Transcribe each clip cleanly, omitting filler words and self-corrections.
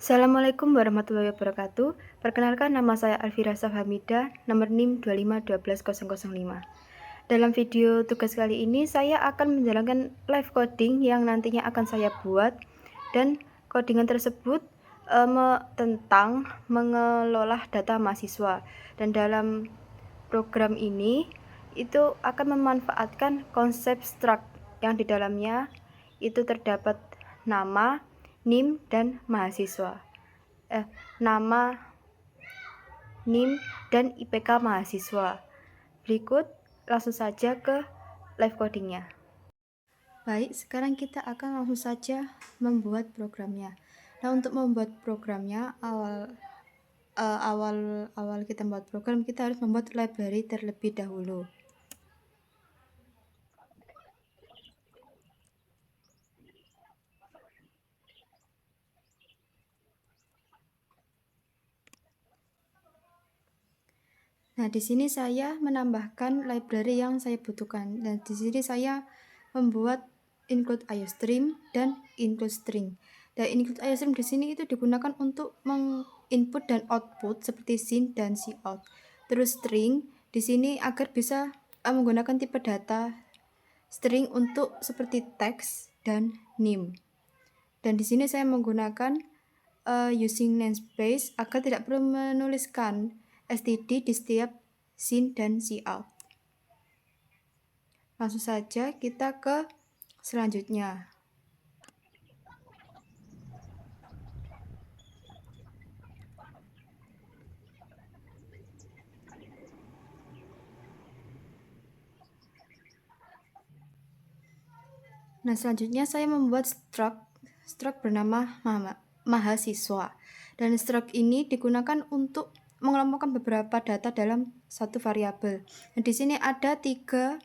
Assalamualaikum warahmatullahi wabarakatuh. Perkenalkan nama saya Alfira Safhamida, nomor NIM 2512005. Dalam video tugas kali ini saya akan menjalankan live coding yang nantinya akan saya buat, dan codingan tersebut tentang mengelola data mahasiswa. Dan dalam program ini itu akan memanfaatkan konsep struct yang di dalamnya itu terdapat nama, NIM, dan mahasiswa. Nama, NIM, dan IPK mahasiswa. Berikut langsung saja ke live codingnya. Baik, sekarang kita akan langsung saja membuat programnya. Nah, untuk membuat programnya, awal kita membuat program, kita harus membuat library terlebih dahulu. Nah, di sini saya menambahkan library yang saya butuhkan, dan di sini saya membuat include IOStream dan include string. Dan include IOStream di sini itu digunakan untuk menginput dan output seperti sin dan cout. Terus string di sini agar bisa menggunakan tipe data string untuk seperti teks dan name. Dan di sini saya menggunakan using namespace agar tidak perlu menuliskan std di setiap sin dan cout. Langsung saja kita ke selanjutnya. Nah, selanjutnya saya membuat struct bernama mahasiswa. Dan struct ini digunakan untuk mengelompokkan beberapa data dalam satu variabel. Nah, di sini ada tiga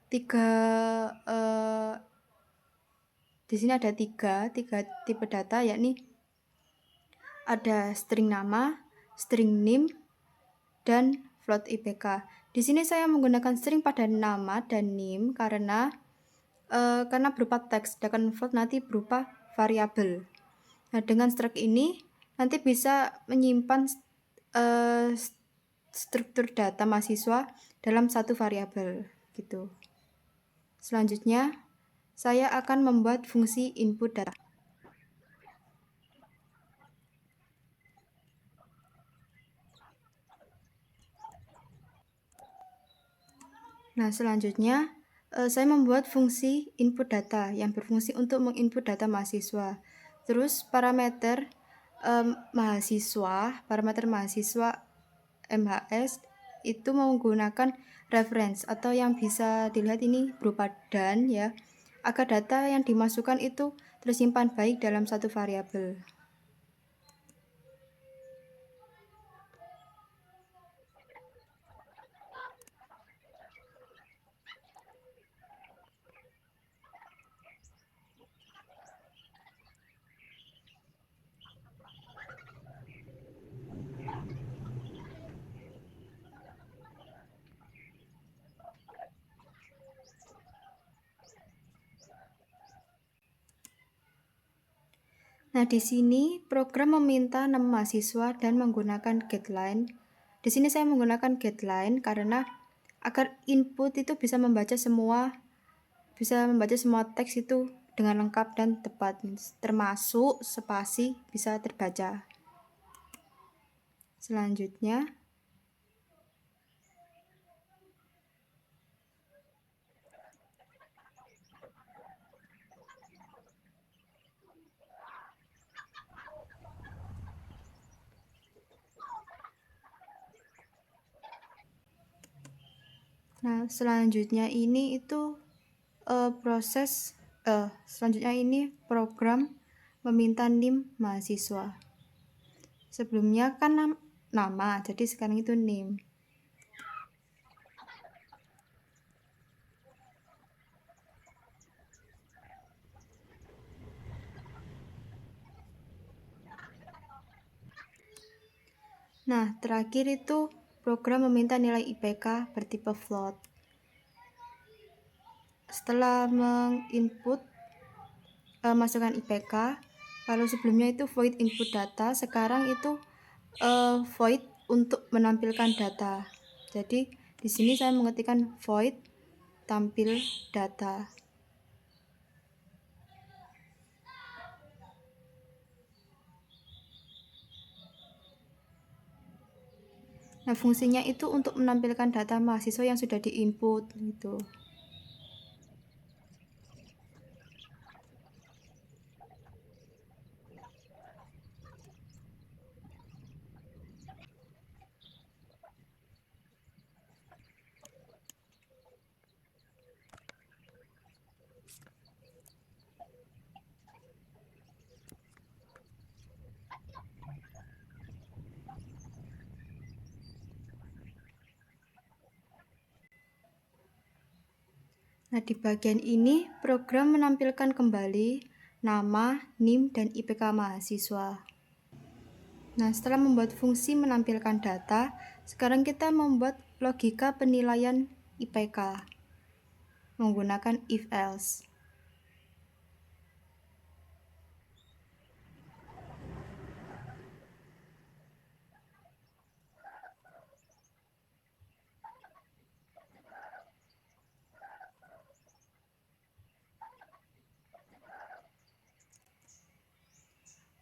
tipe data, yakni ada string nama, string name, dan float IPK. Di sini saya menggunakan string pada nama dan name karena berupa teks, sedangkan float nanti berupa variabel. Nah, dengan struct ini nanti bisa menyimpan struktur data mahasiswa dalam satu variabel gitu. Selanjutnya, saya akan membuat fungsi input data. Nah, selanjutnya saya membuat fungsi input data yang berfungsi untuk menginput data mahasiswa. Terus parameter mahasiswa MHS itu menggunakan reference atau yang bisa dilihat ini berupa dan ya, agar data yang dimasukkan itu tersimpan baik dalam satu variabel. Nah, di sini program meminta nama mahasiswa dan menggunakan getLine. Di sini saya menggunakan getLine karena agar input itu bisa membaca semua teks itu dengan lengkap dan tepat, termasuk spasi bisa terbaca. Selanjutnya, ini itu selanjutnya ini program meminta NIM mahasiswa. Sebelumnya kan nama, jadi sekarang itu NIM. Nah, terakhir itu program meminta nilai IPK bertipe float. Setelah menginput masukan IPK, Kalau sebelumnya itu void input data, sekarang itu void untuk menampilkan data. Jadi di sini saya mengetikkan void tampil data. Nah, fungsinya itu untuk menampilkan data mahasiswa yang sudah diinput gitu. Nah, di bagian ini program menampilkan kembali nama, NIM, dan IPK mahasiswa. Nah, setelah membuat fungsi menampilkan data, sekarang kita membuat logika penilaian IPK menggunakan if else.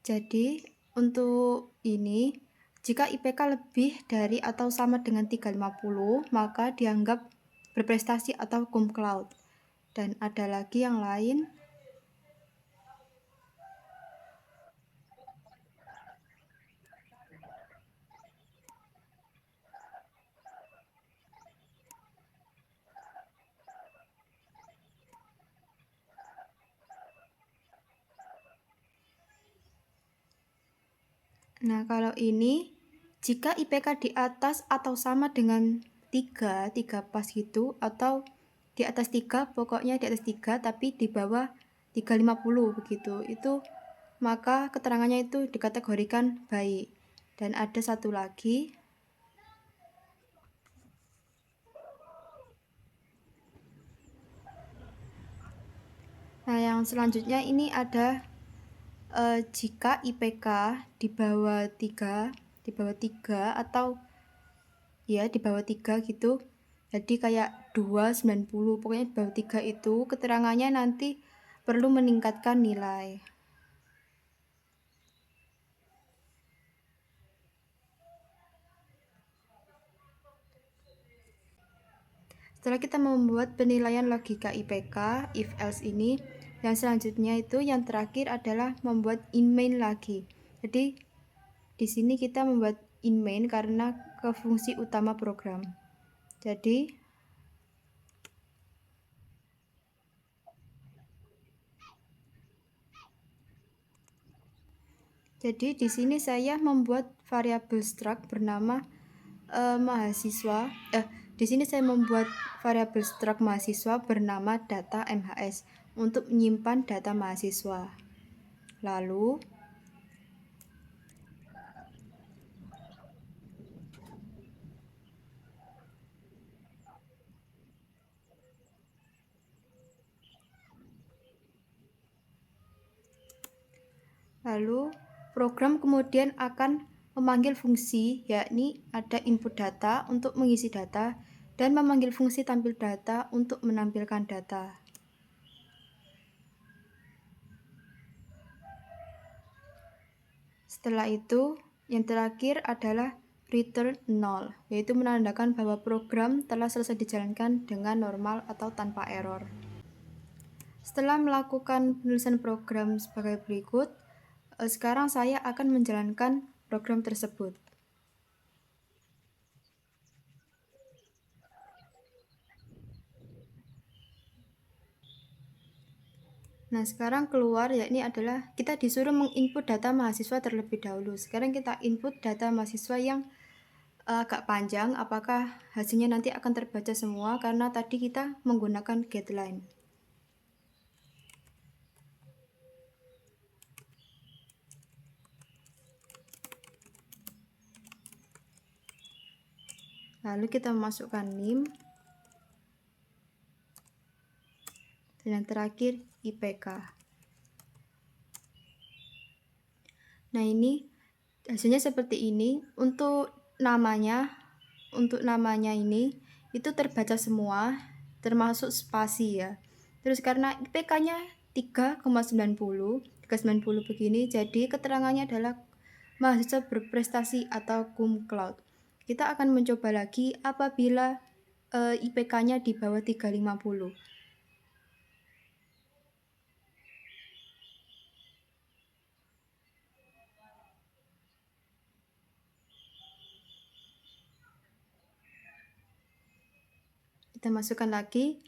Jadi, untuk ini, jika IPK lebih dari atau sama dengan 350, maka dianggap berprestasi atau cum laude. Dan ada lagi yang lain. Nah, kalau ini, jika IPK di atas atau sama dengan 3 pas gitu, atau di atas 3, pokoknya di atas 3, tapi di bawah 350 begitu, itu maka keterangannya itu dikategorikan baik. Dan ada satu lagi. Nah, yang selanjutnya ini ada jika IPK di bawah 3 atau ya di bawah 3 gitu. Jadi kayak 290, pokoknya di bawah 3 itu keterangannya nanti perlu meningkatkan nilai. Setelah kita membuat penilaian logika IPK, if else ini, yang selanjutnya itu yang terakhir adalah membuat in main lagi. Jadi di sini kita membuat in main karena ke fungsi utama program. Jadi di sini saya membuat variabel struct bernama mahasiswa. Di sini saya membuat variabel struct mahasiswa bernama data MHS untuk menyimpan data mahasiswa. Lalu program kemudian akan memanggil fungsi, yakni ada input data untuk mengisi data dan memanggil fungsi tampil data untuk menampilkan data. Setelah itu, yang terakhir adalah return 0, yaitu menandakan bahwa program telah selesai dijalankan dengan normal atau tanpa error. Setelah melakukan penulisan program sebagai berikut, sekarang saya akan menjalankan program tersebut. Nah, sekarang keluar, yakni adalah kita disuruh menginput data mahasiswa terlebih dahulu. Sekarang kita input data mahasiswa yang agak panjang, apakah hasilnya nanti akan terbaca semua karena tadi kita menggunakan getLine. Lalu kita masukkan NIM. Dan yang terakhir IPK. Nah, ini hasilnya seperti ini. Untuk namanya ini itu terbaca semua, termasuk spasi ya. Terus karena IPK-nya 3,90 begini, jadi keterangannya adalah mahasiswa berprestasi atau cum laude. Kita akan mencoba lagi apabila IPK-nya di bawah 350. Kita masukkan lagi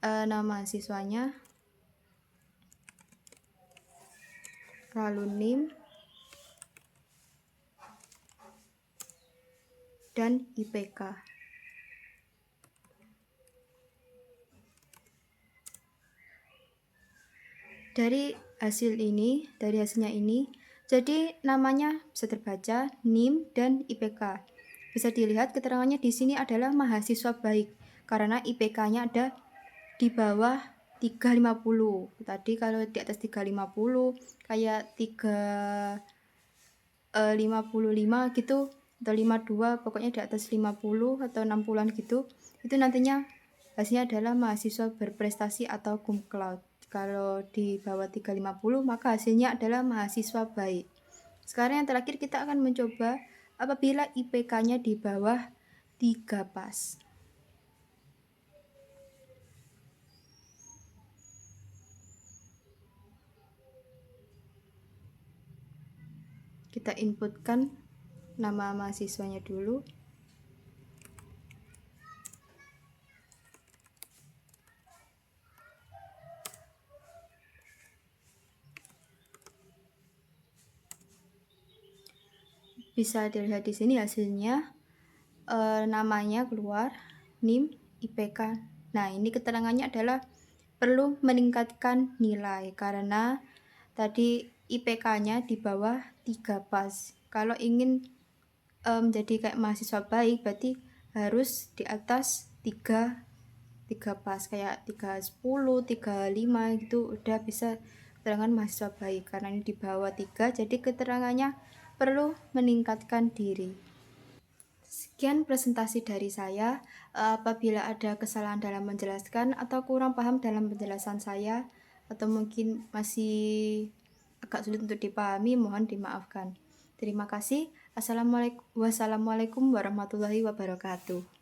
nama siswanya, lalu NIM, dan IPK. Dari hasilnya ini, jadi namanya bisa terbaca, NIM, dan IPK. Bisa dilihat keterangannya di sini adalah mahasiswa baik, karena IPK-nya ada di bawah 350. Tadi kalau di atas 350, kayak 355 gitu, atau 52, pokoknya di atas 50 atau 60-an gitu, itu nantinya hasilnya adalah mahasiswa berprestasi atau cum laude. Kalau di bawah 350, maka hasilnya adalah mahasiswa baik. Sekarang yang terakhir kita akan mencoba apabila IPK-nya di bawah 3 pas. Kita inputkan nama mahasiswanya dulu. Bisa dilihat di sini hasilnya, namanya keluar, NIM, IPK. Nah, ini keterangannya adalah perlu meningkatkan nilai karena tadi IPK-nya di bawah 3 pas. Kalau ingin menjadi kayak mahasiswa baik, berarti harus di atas 3 pas, kayak 310, 35 gitu udah bisa keterangan mahasiswa baik. Karena ini di bawah 3, jadi keterangannya perlu meningkatkan diri. Sekian presentasi dari saya. Apabila ada kesalahan dalam menjelaskan atau kurang paham dalam penjelasan saya, atau mungkin masih agak sulit untuk dipahami, mohon dimaafkan. Terima kasih. Wassalamualaikum warahmatullahi wabarakatuh.